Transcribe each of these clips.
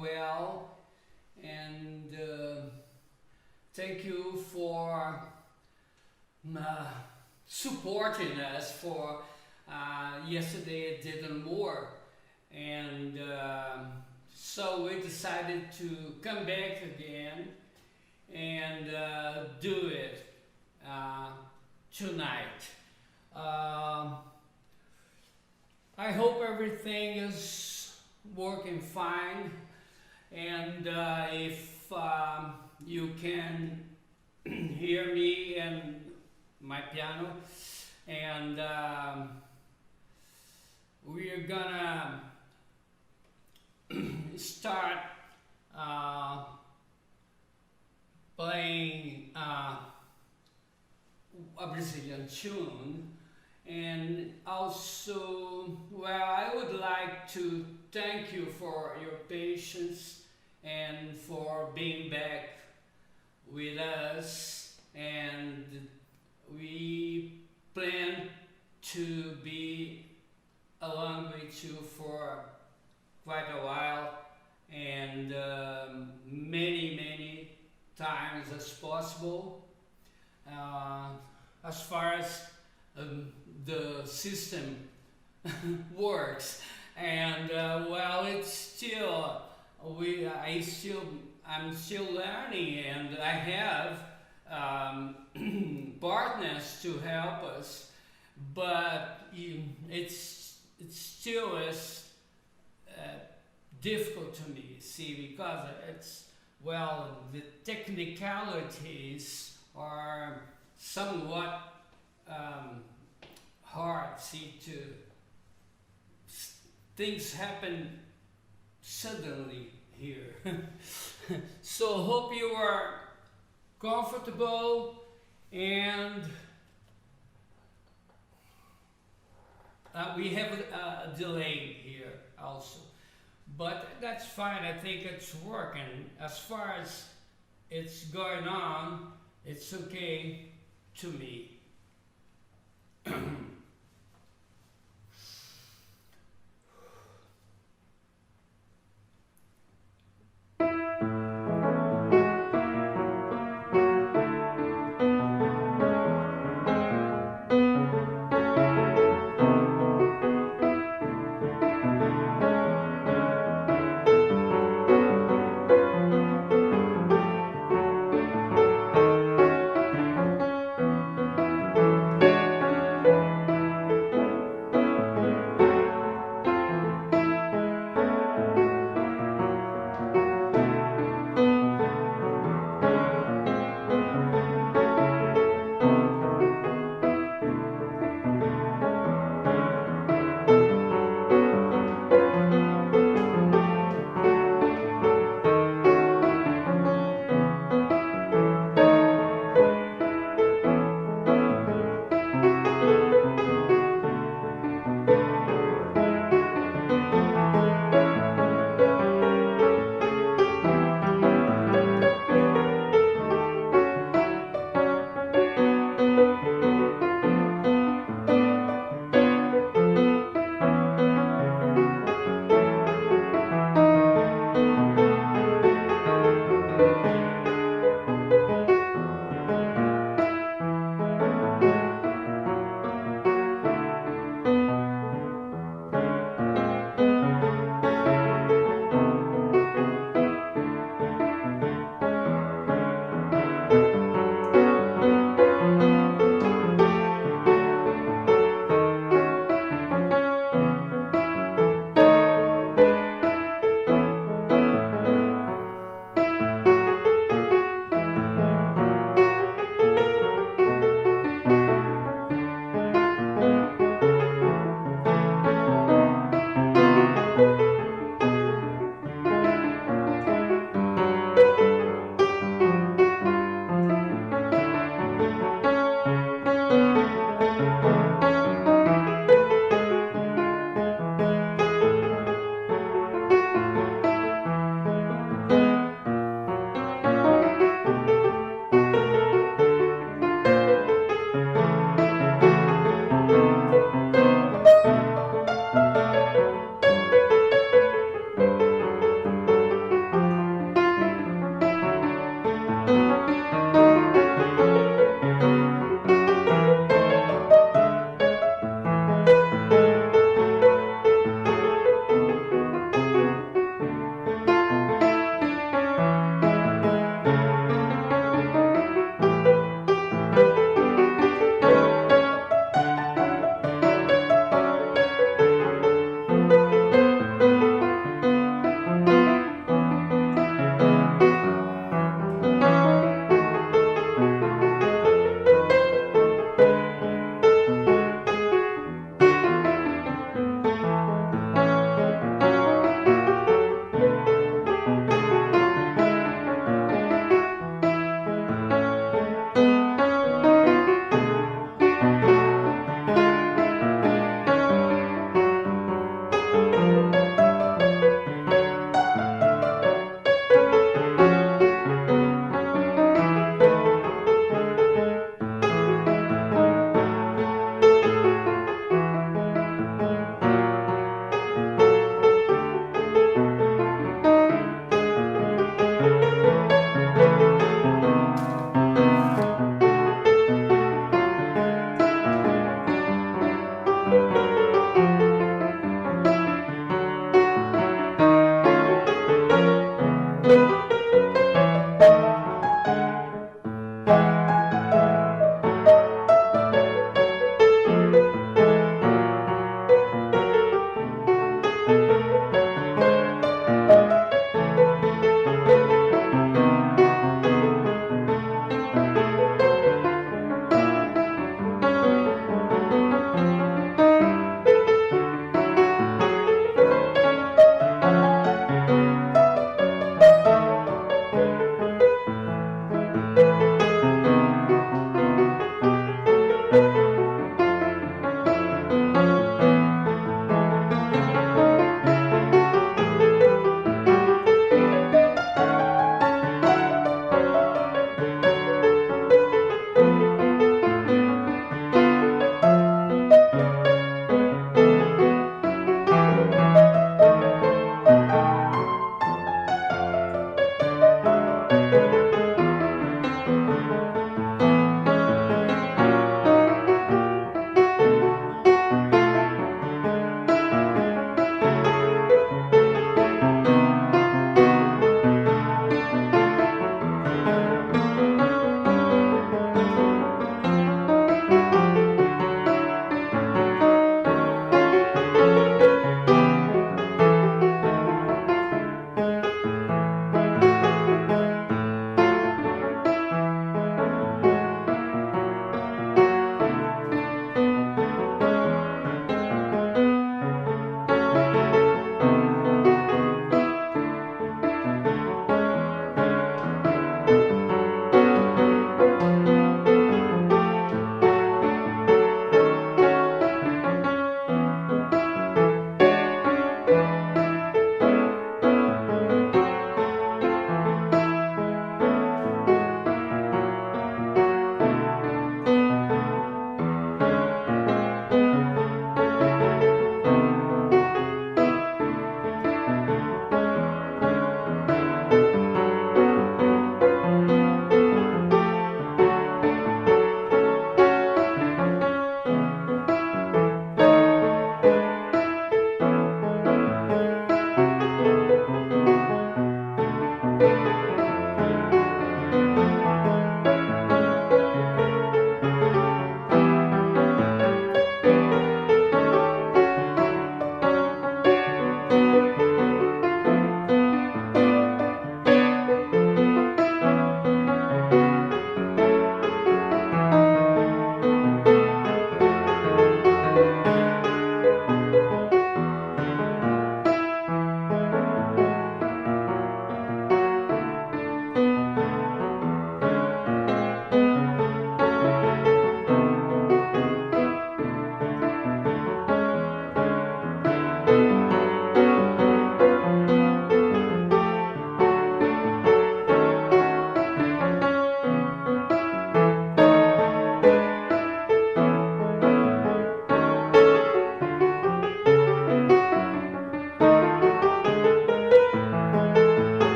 well, and thank you for supporting us for yesterday it didn't work, and so we decided to come back again and do it tonight. I hope everything is working fine, and if you can hear me and my piano, and we're gonna start playing a Brazilian tune. And also, well, I would like to thank you for your patience and for being back with us, and we plan to be along with you for quite a while, and many times as possible, as far as the system works. And well, it's still I'm still learning, and I have partners to help us, but it's still as difficult to me, see, because it's, well, the technicalities are somewhat hard, see, to things happen suddenly here. So hope you are comfortable, and we have a delay here also, but that's fine. I think it's working. As far as it's going on, it's okay to me.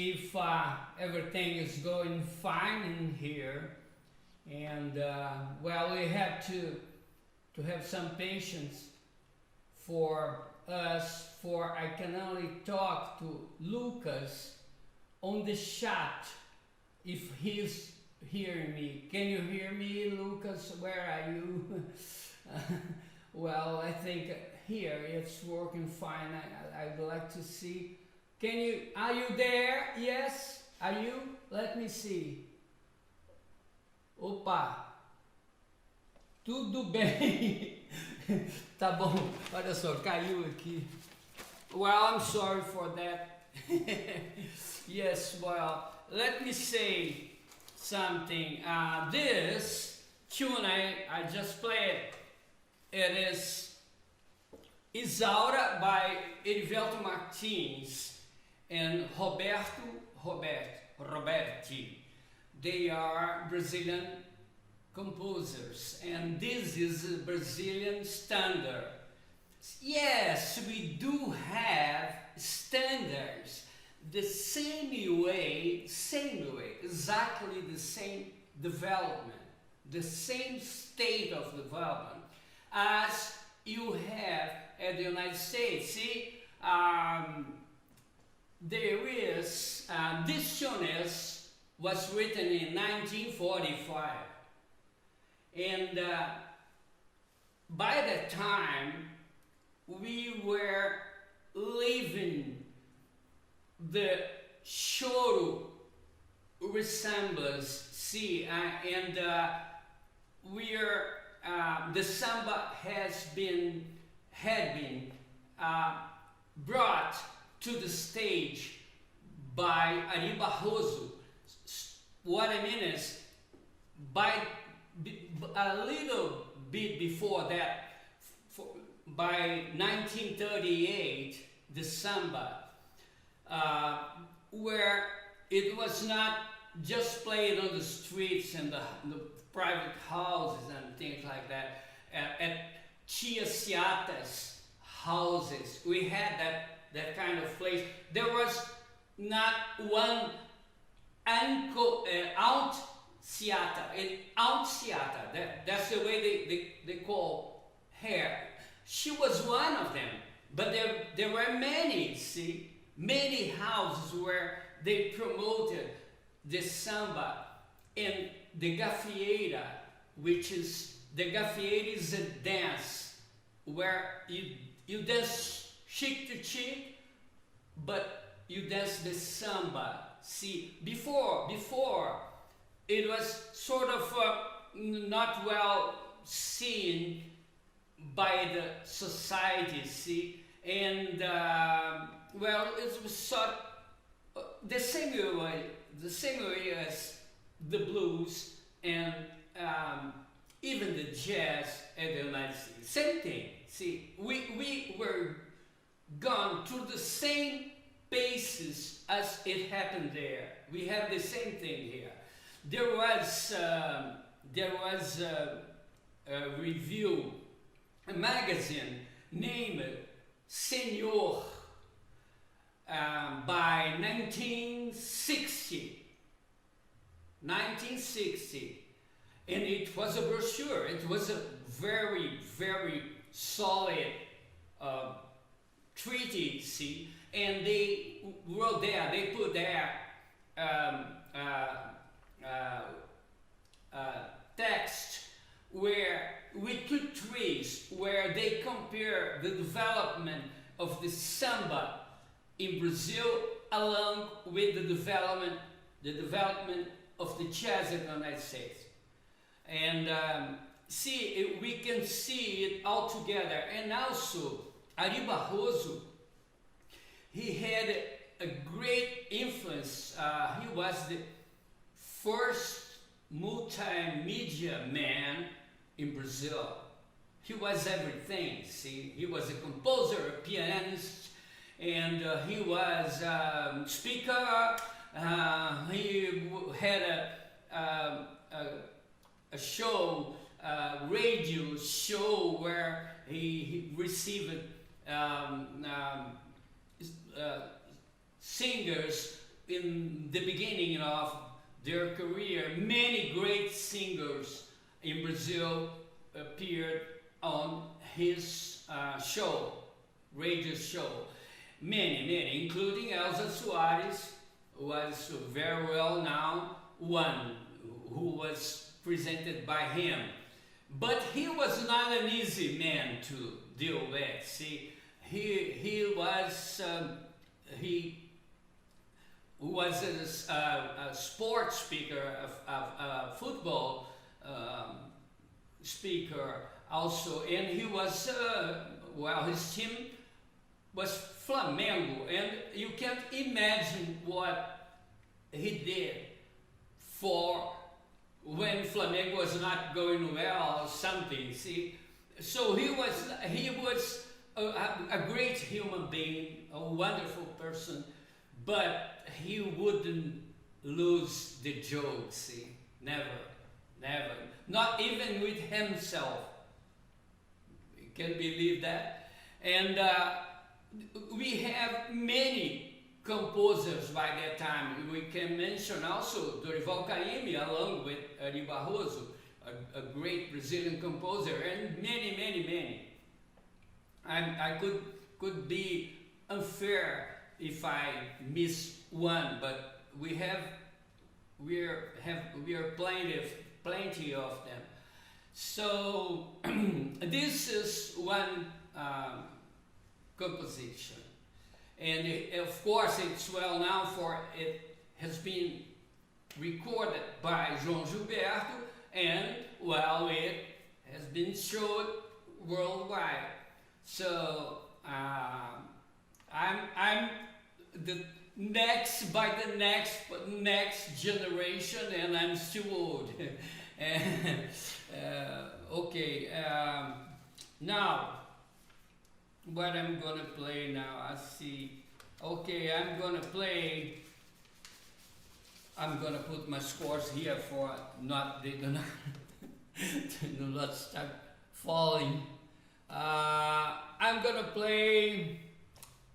see if everything is going fine in here. And well, we have to have some patience for us, for I can only talk to Lucas on the chat if he's hearing me. Can you hear me, Lucas? Where are you? Well, I think here it's working fine. I'd like to see. Are you there? Yes? Are you? Let me see. Opa! Tudo bem? Tá bom. Olha só, caiu aqui. Well, I'm sorry for that. Yes, well, let me say something. This tune I just played, it is Isaura by Erivelto Martins and Roberti. They are Brazilian composers, and this is a Brazilian standard. Yes, we do have standards the same way, exactly the same development, the same state of development as you have at the United States. See, there is, this tune was written in 1945, and by that time we were living the choro resemblance, see, and the samba had been brought to the stage by Ari Barroso. What I mean is, by a little bit before that, by 1938, the samba, where it was not just played on the streets and the private houses and things like that, at Tia Ciata's houses. We had that kind of place. There was not one Aunt Ciata, that's the way they call her. She was one of them, but there were many, see, many houses where they promoted the samba. And the gafieira, the gafieira is a dance where you dance cheek to cheek, but you dance the samba. See, before it was sort of not well seen by the society, see, and well, it was sort the same way as the blues and even the jazz in the United States. Same thing. See, we were gone through the same basis as it happened there. We have the same thing here. There was a review, a magazine named Senor by 1960, and it was a brochure. It was a very, very solid treaty, see, and they wrote there, they put there text where we took trees where they compare the development of the samba in Brazil along with the development of the jazz in the United States. And see, we can see it all together. And also, Ari Barroso, he had a great influence. He was the first multimedia man in Brazil. He was everything, see. He was a composer, a pianist, and he was a speaker. He had a show, radio show, where he received singers in the beginning of their career, many great singers in Brazil appeared on his show, radio show. Many, including Elza Soares, who was very well known, one who was presented by him. But he was not an easy man to deal with. See, he was a sports speaker, a football speaker also, and he was his team was Flamengo, and you can't imagine what he did for when Flamengo was not going well or something. See, so he was a great human being, a wonderful person, but he wouldn't lose the joke. See, never, not even with himself. You can believe that. And we have many composers by that time. We can mention also Dorival Caymmi along with Ari Barroso, a great Brazilian composer, and many. I could be unfair if I miss one, but we are plenty of them. So this is one composition, and of course it's well known for it has been recorded by João Gilberto, and well, it has been shown worldwide. So I'm the next generation, and I'm still old. Okay, now what I'm gonna play now, I see. Okay, I'm gonna put my scores here for they do not start falling. I'm gonna play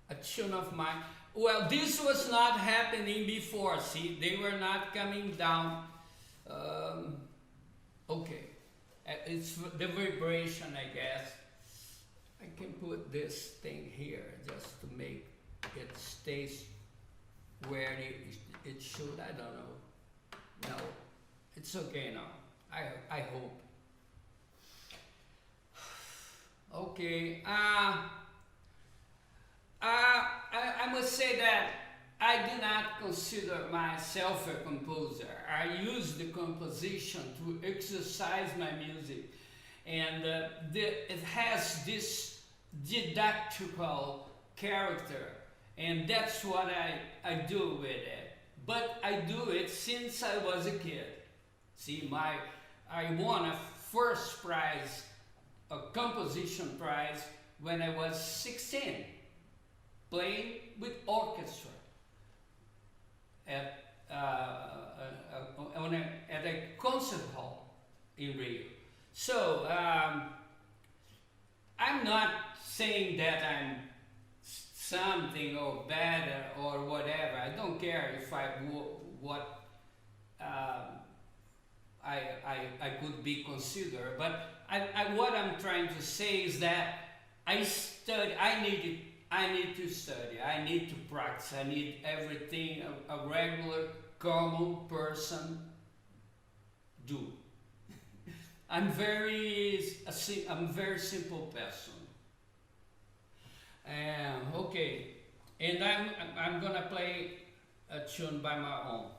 a tune of mine. Well, this was not happening before. See, they were not coming down. Okay, it's the vibration, I guess. I can put this thing here just to make it stays where it should. I don't know. No, it's okay now. I hope. Okay. I must say that I do not consider myself a composer. I use the composition to exercise my music, and it has this didactical character, and that's what I do with it. But I do it since I was a kid. See, I won a first prize, a composition prize, when I was 16, playing with orchestra at a concert hall in Rio. So I'm not saying that I'm something or better or whatever. I don't care if I could be considered, but what I'm trying to say is that I need to study, I need to practice, I need everything a regular, common person do. I'm a very simple person. Okay, and I'm gonna play a tune by my own.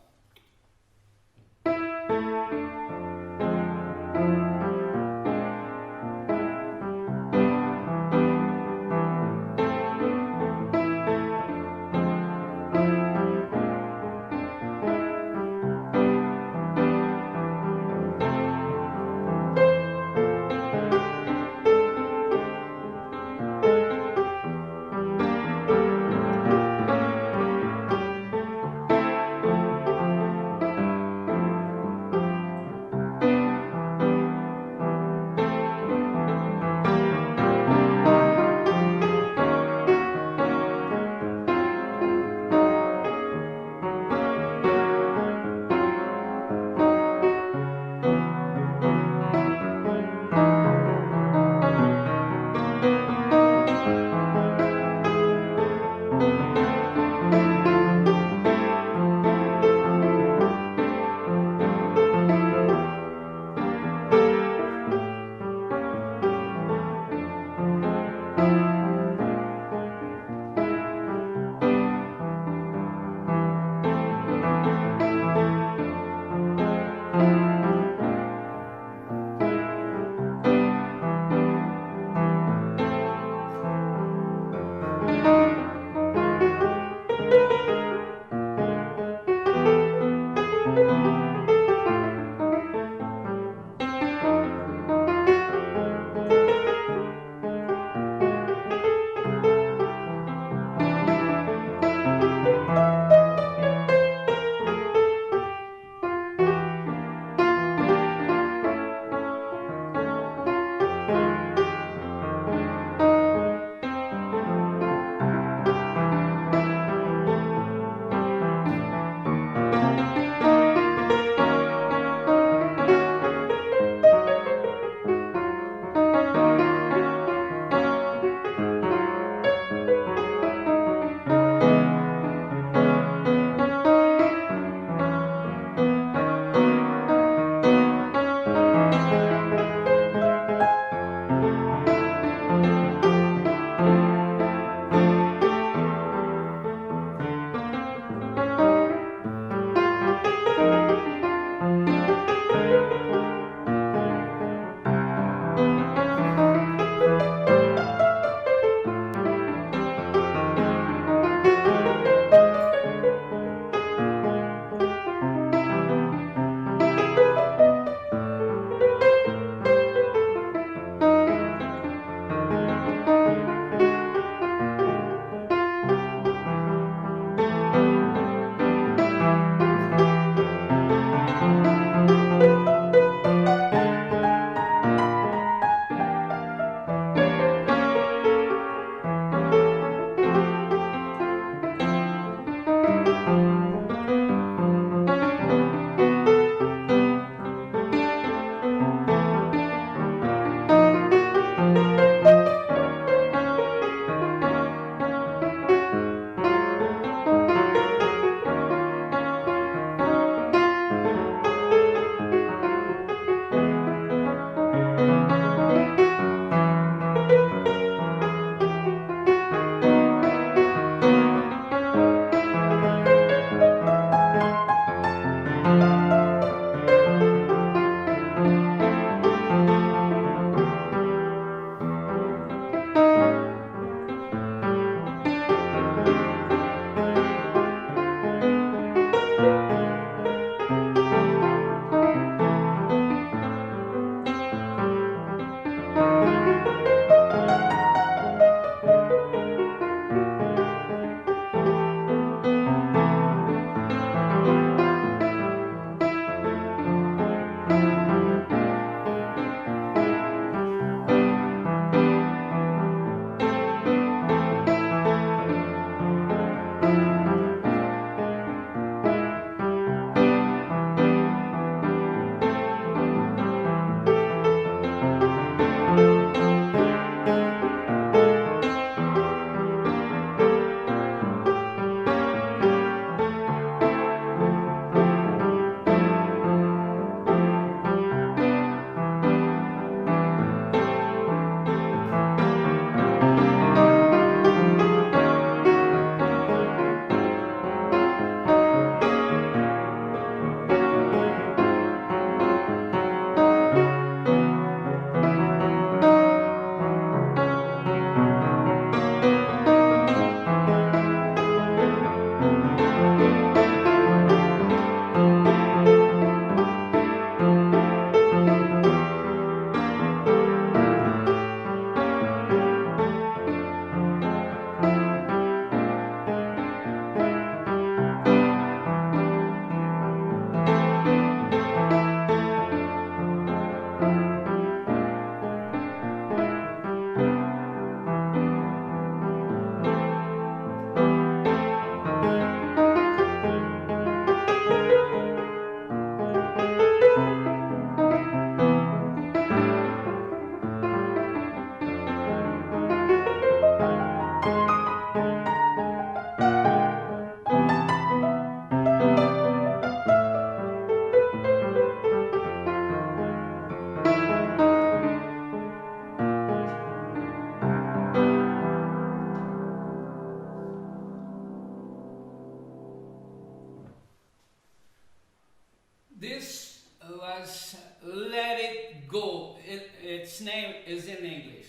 This was Let It Go. Its name is in English.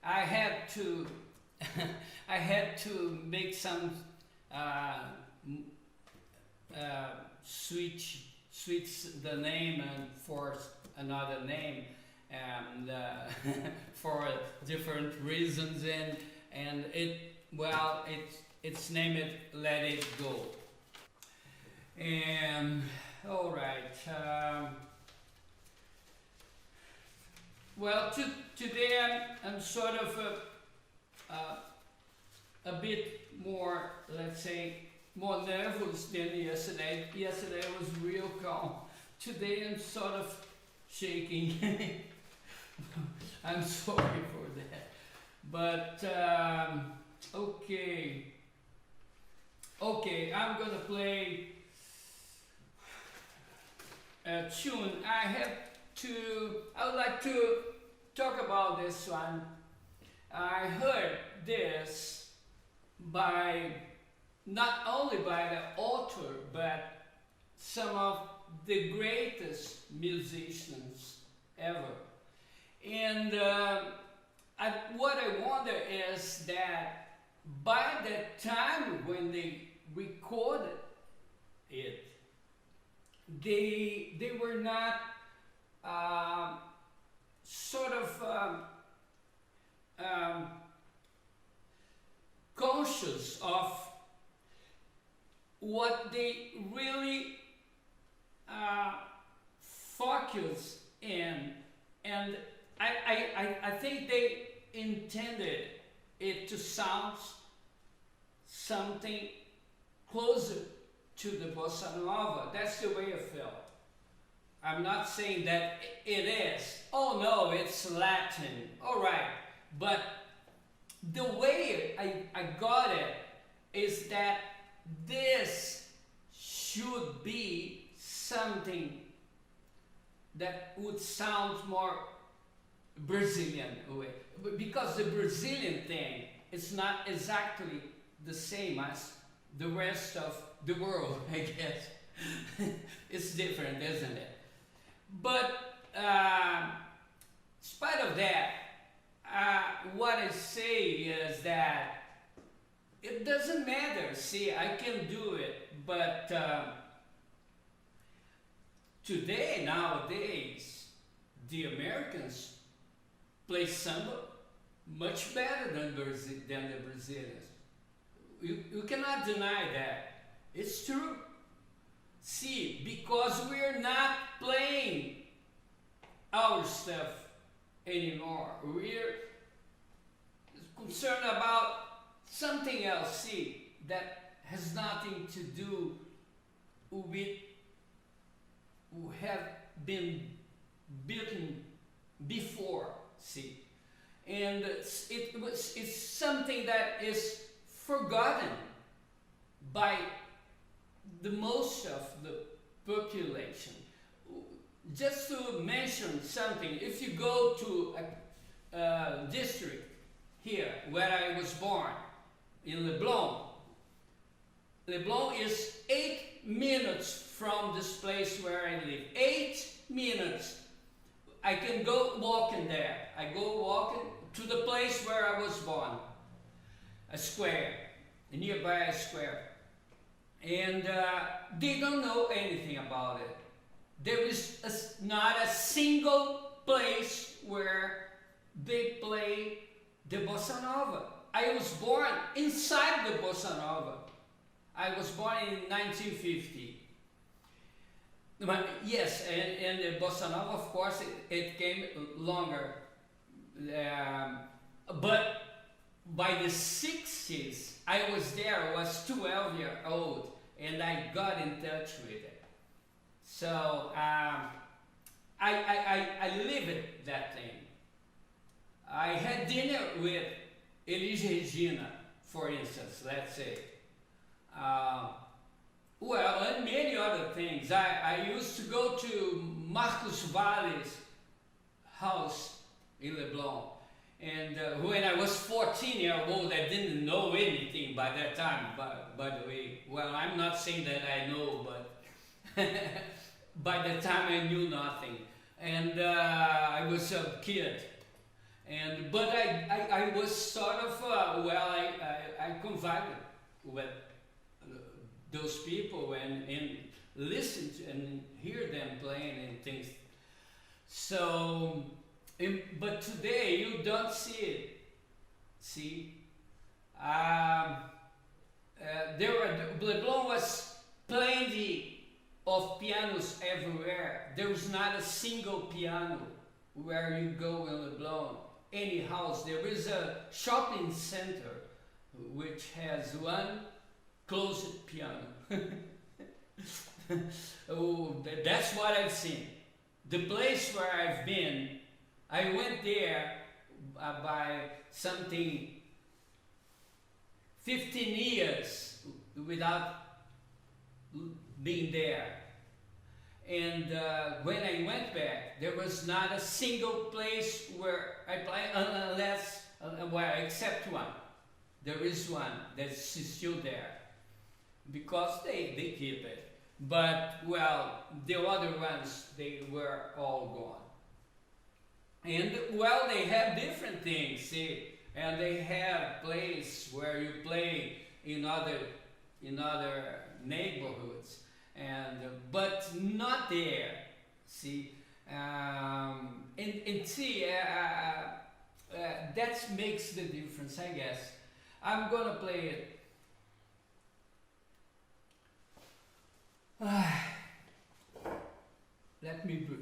I had to I had to make some uh, switch the name and for another name, and for different reasons, and it's named Let It Go. And all right. Well, today I'm sort of a bit more, let's say, more nervous than yesterday. Yesterday I was real calm. Today I'm sort of shaking. I'm sorry for that. But okay. Okay, I'm gonna play a tune. I would like to talk about this one. I heard this by not only by the author, but some of the greatest musicians ever. And what I wonder is that by the time when they recorded it, they were not sort of conscious of what they really focus in, and I think they intended it to sound something closer to the bossa nova. That's the way I felt. I'm not saying that it is. Oh no, it's Latin. All right, but the way I got it is that this should be something that would sound more Brazilian way, because the Brazilian thing is not exactly the same as the rest of the world, I guess. It's different, isn't it? But in spite of that, what I say is that it doesn't matter. See, I can do it, but nowadays, the Americans play samba much better than the Brazilians. You cannot deny that. It's true. See, because we're not playing our stuff anymore. We're concerned about something else, see, that has nothing to do with who have been beaten before, see. And it's something that is forgotten by the most of the population. Just to mention something, if you go to a district here where I was born, in Leblon is 8 minutes from this place where I live. 8 minutes. I can go walking there. I go walking to the place where I was born. A square, a nearby square. And they don't know anything about it. There is not a single place where they play the bossa nova. I was born inside the bossa nova. I was born in 1950. Yes, and the bossa nova, of course, it came longer. But by the 60s, I was there, I was 12 years old, and I got in touch with it. So I lived that thing. I had dinner with Elis Regina, for instance, let's say. Well, and many other things. I used to go to Marcos Valle's house in Leblon. And when I was 14 years old, I didn't know anything by that time, by the way. Well, I'm not saying that I know, but by the time I knew nothing, and I was a kid. And but I was sort of well, I confided with those people and listen to and hear them playing and things. So, but today you don't see it. See, there were Braule was plenty of pianos everywhere. There was not a single piano where you go in Leblon. Any house, there is a shopping center which has one closed piano. Oh, that's what I've seen. The place where I've been, I went there by something 15 years without being there. And when I went back, there was not a single place where I play unless, except one. There is one that's still there because they keep it. But well, the other ones, they were all gone. And well, they have different things, see, and they have places where you play in other neighborhoods, and but not there, see, and see, that makes the difference, I guess. I'm gonna play it. Let me breathe.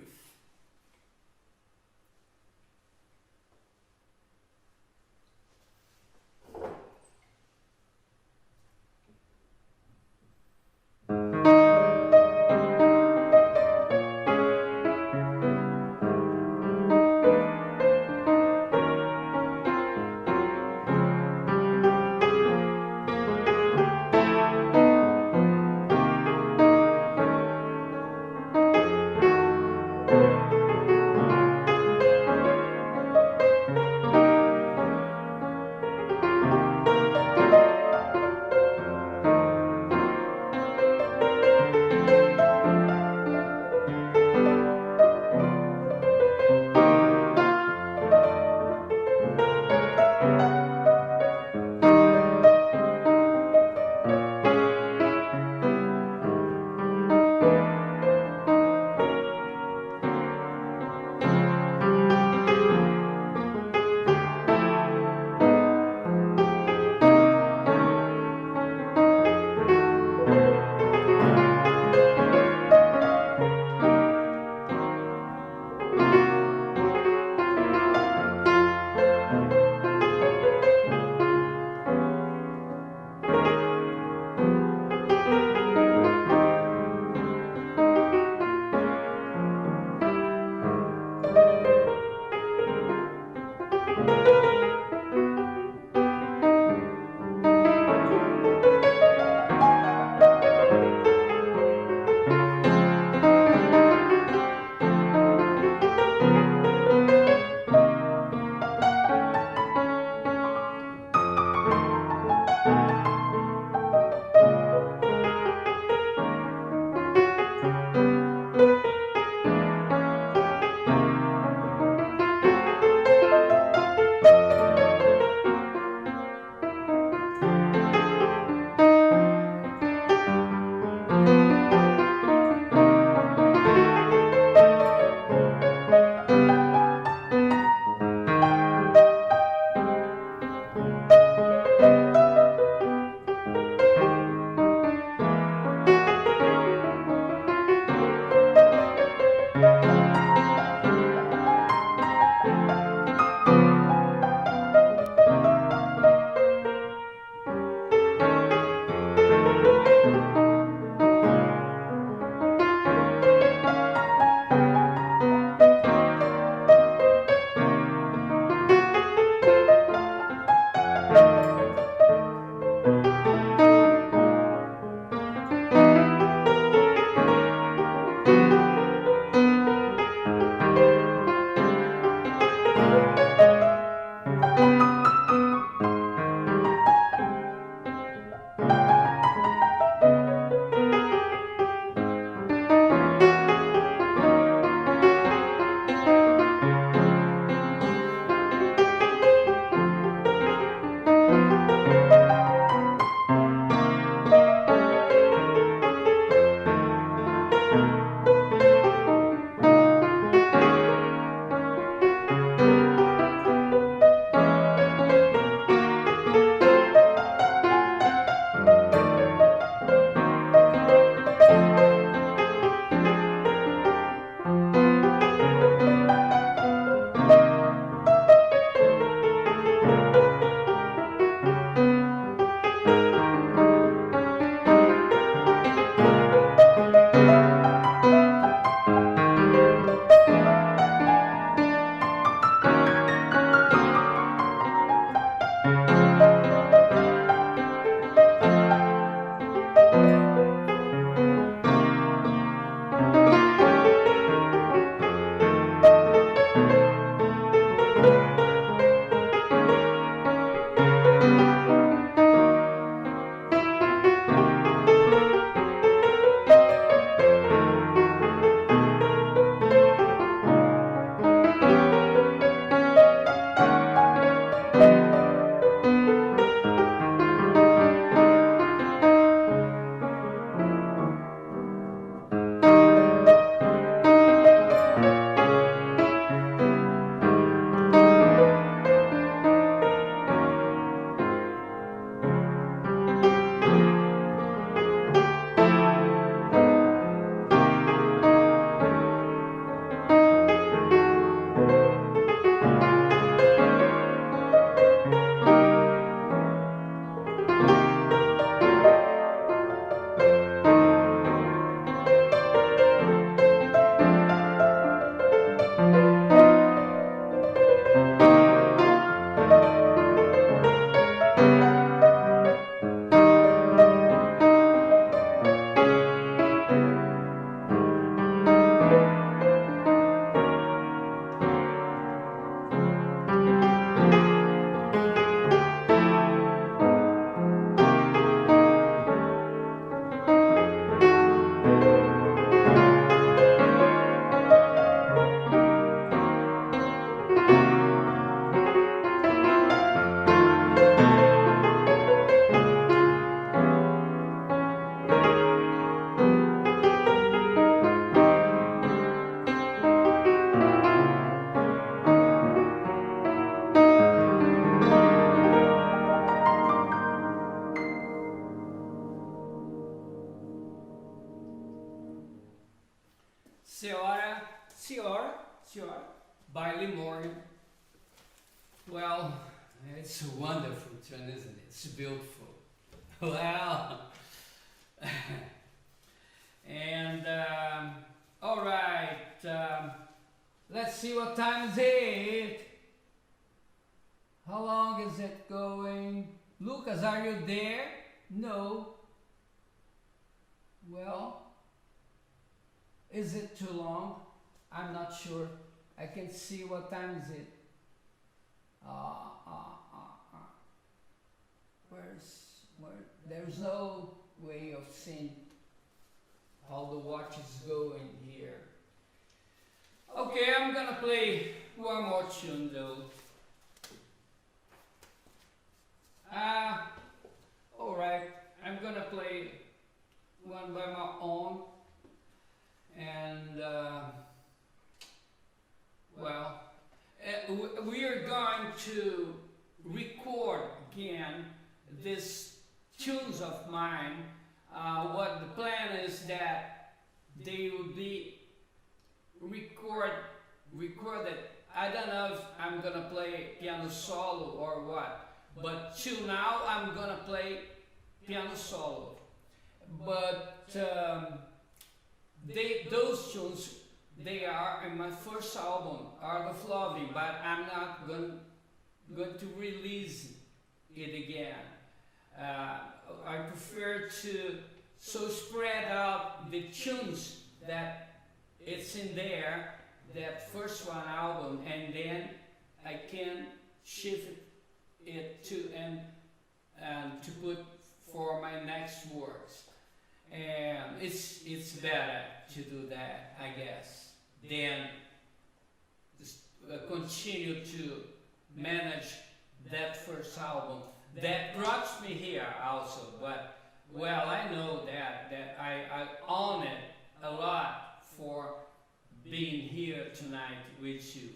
Senhora, Baile Morgan. Well, it's a wonderful tune, isn't it? It's beautiful. Well, and all right, let's see what time is it. How long is it going? Lucas, are you there? No. Well, is it too long? I'm not sure. I can see what time is it. There's no way of seeing how the watch is going here. Okay, I'm gonna play one more tune though. Alright, I'm gonna play one by my own, and we are going to record again these tunes of mine. What the plan is that they will be recorded. I don't know if I'm gonna play piano solo or what, but till now I'm gonna play piano solo. But those tunes, they are in my first album, Art of Loving, but I'm not going to release it again. I prefer to spread out the tunes that it's in there, that first one album, and then I can shift it to and to put for my next works. And it's better to do that, I guess, than just, continue to manage that first album that brought me here also. But well, I know that I own it a lot for being here tonight with you.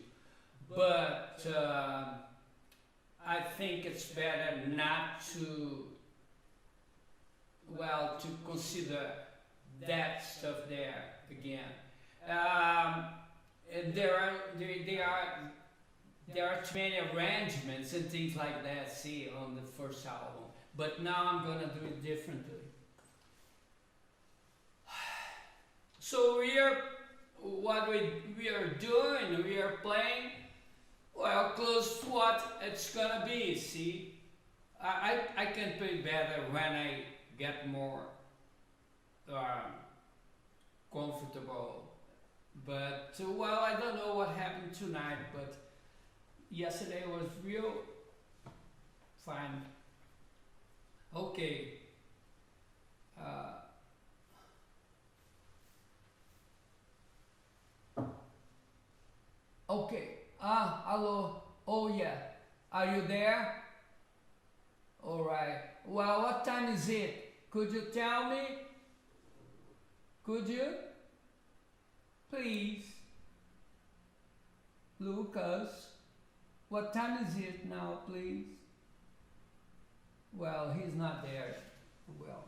But I think it's better not to consider that stuff there again. And there are too many arrangements and things like that, see, on the first album. But now I'm gonna do it differently. So we are doing, we are playing, well, close to what it's gonna be, see. I can play better when I get more comfortable. But, well, I don't know what happened tonight, but yesterday was real fine. Okay. Okay. Hello. Oh yeah. Are you there? All right. Well, what time is it? Could you tell me? Could you? Please. Lucas. What time is it now, please? Well, he's not there. Well.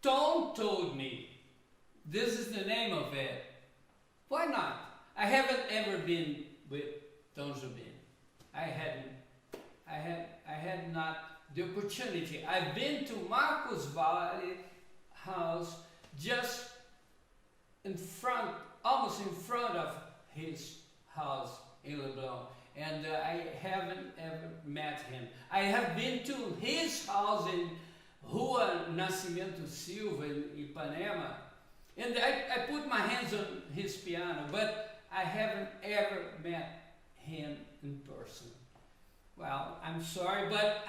Tom told me, this is the name of it. Why not? I haven't ever been with Tom Jobim. I had not the opportunity. I've been to Marcos Valley house, just in front, almost in front of his house in Leblon, and I haven't ever met him. I have been to his house in Rua Nascimento Silva in Ipanema, and I put my hands on his piano, but I haven't ever met him in person. Well, I'm sorry, but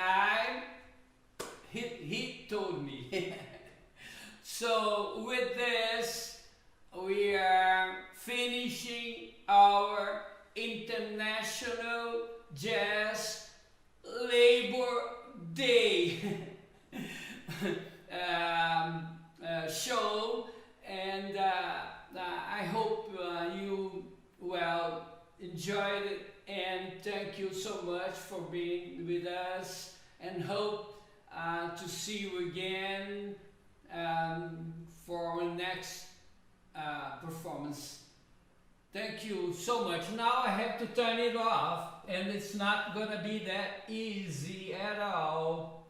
he told me. So with this, we are finishing our International Jazz Labor Day show, and I hope you enjoyed it, and thank you so much for being with us, and hope to see you again for our next performance. Thank you so much. Now I have to turn it off, and it's not gonna be that easy at all.